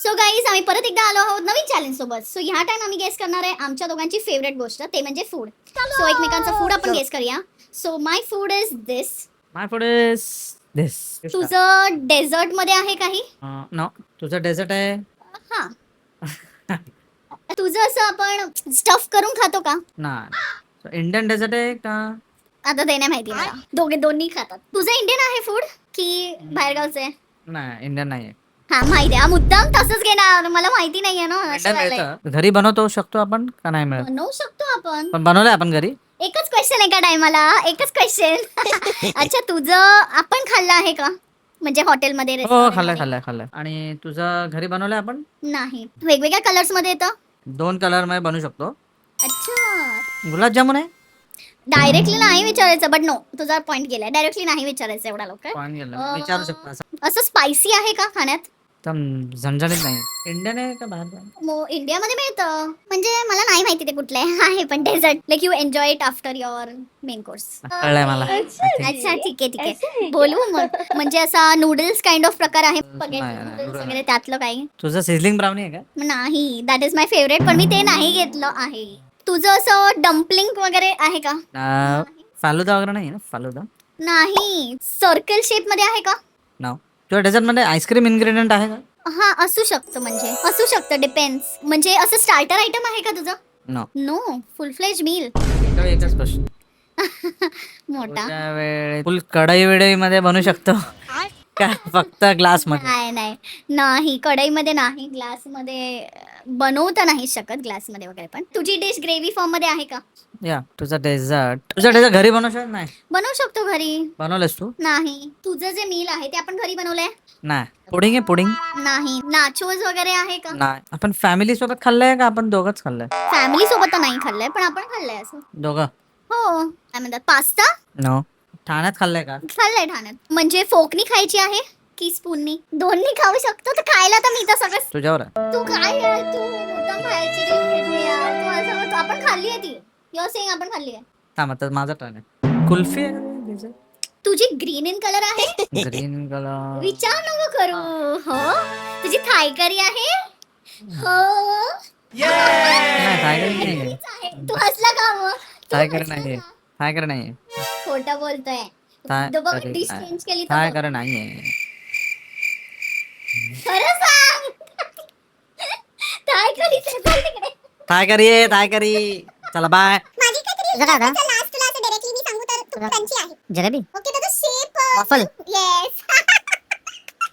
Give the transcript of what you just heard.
So guys आम्ही परत एकदा आलो आहोत नवीन चॅलेंज सोबत. सो ह्या टाइम आम्ही गेस करणार आहे आमच्या दोघांची फेवरेट गोष्ट, ते म्हणजे फूड. सो एकमेकांचं फूड आपण गेस करूया. So my food is this. My food is this. तुझं डेझर्ट मध्ये आहे काही? नो, तुझं डेझर्ट आहे. हा. तुझं असं आपण स्टफ करून खातो का? नाही, इंडियन डेझर्ट आहे का? आता ते नाही माहिती मला. दोन्ही खातात. तुझं इंडियन आहे फूड की बाहेरगावचं आहे? नाही, इंडियन नाही आहे. हा माहिती आहे. मुद्दाम तसंच घेणार, मला माहिती नाहीये ना. असं इंडियन झालंय. मिळतं. घरी बनवतो शकतो आपण का नाही मिळत? बनवू शकतो आपण. पण बनवलंय आपण घरी. एकच क्वेश्चन एका टायमाला, एकच क्वेश्चन. अच्छा, तुझं आपण खाल्लं आहे का? म्हणजे हॉटेलमध्ये, हो, रेस्टॉरंटमध्ये? खाल्लंय. आणि तुझं घरी बनवलंय आपण? नाही. वेगवेगळ्या कलर्स मध्ये येतं? 2 कलर मध्ये बनवू शकतो. अच्छा. गुलाबजामुन आहे? डायरेक्टली नाही विचारायचं, बट नो, तुझा पॉइंट गेलाय. डायरेक्टली नाही विचारायचं एवढा लवकर. कोण गेलं? विचारू शकतो असं. असं स्पायसी आहे का खाण्यात? एकदम झणझणीत नाही. इंडियन आहे का बाहेर? इंडियामध्ये मिळतं. म्हणजे मला नाही माहिती ते कुठले आहे, पण dessert like you enjoy it after your main course. कळलंय मला. अच्छा, ठीक आहे. बोलू मग. म्हणजे असा नूडल्स काइंड ऑफ प्रकार आहे. नाही, नूडल्स वगैरे त्यातलं काही? तुझं सिझलिंग ब्राउनी आहे का? नाही, दॅट इज माय फेवरेट, पण मी ते नाही घेतलं आहे. तुझं असं डम्पलिंग वगैरे आहे का? फालुदा वगैरे नाही ना? फालुदा नाही. सर्कल शेप मध्ये आहे का? नाव. तुझ्या डेझर्ट मध्ये आईस्क्रीम इन्ग्रेडियंट आहे का? हा, असू शकतं. म्हणजे असू शकतं, डिपेंड्स. म्हणजे असं स्टार्टर आयटम आहे का तुझं? नो. नो, फुल फ्लेज मील. एकच प्रश्न. मोठा. फुल कढई मध्ये बनवू शकतो का फक्त ग्लास मध्ये? नाही, कढईमध्ये नाही, ग्लास मध्ये बनवता नाही शकत, ग्लास मध्ये वगैरे. पण तुझी डिश ग्रेव्ही फॉर्म मध्ये आहे का? या तुझं डेझर्ट घरी बनवू शकत नाही? बनवू शकतो घरी. बनवलंस तू? नाही. तुझं जे मील आहे ते आपण घरी बनवलंय? नाही. पुडिंग आहे पुडिंग? नाही. नाचोज वगैरे आहे का? नाही. आपण फॅमिली सोबत खाल्लंय का आपण दोघंच खाल्लंय? फॅमिली सोबत तर नाही खाल्लंय, पण आपण खाल्लंय असं. दोघं? हो. काय म्हणतात, पास्ता? नो. ठाण्यात खाल्लंय का? खाल्लंय ठाण्यात. म्हणजे फोकनी खायची आहे की स्पूननी? दोन्ही खाऊ शकतो. तर खायला तर मी तर सगळं. तुझ्यावर आहे. तू काय यार, तू मुद्दाम बाहेरची डिश घेतली यार. तू असं, आपण खाल्ली आहे ती. युअर सेइंग आपण खाल्ली आहे. थांब, आता माझा टर्न आहे. कुल्फी आहे का? तुझी ग्रीन इन कलर आहे? Green colour. विचार नको करू. हो. तुझी थाय करी आहे? हो. नाही, टायगर नाही. तीच आहे. तू हसला का मग? तू टायगर हसला नाही. का? टायगर नाही. खोटं बोलतोय. काय तो बघ, डिश चेंज केली तर बघ. टायगर नाहीये. खरं सांग. थाय करी ते बोल तिकडे. टायगरी. चला बाय. माझी काहीतरी लास्ट डायरेक्टली मी सांगू तर क्रंची आहे. जलेबी ओके, त्याचा शेप वॉफल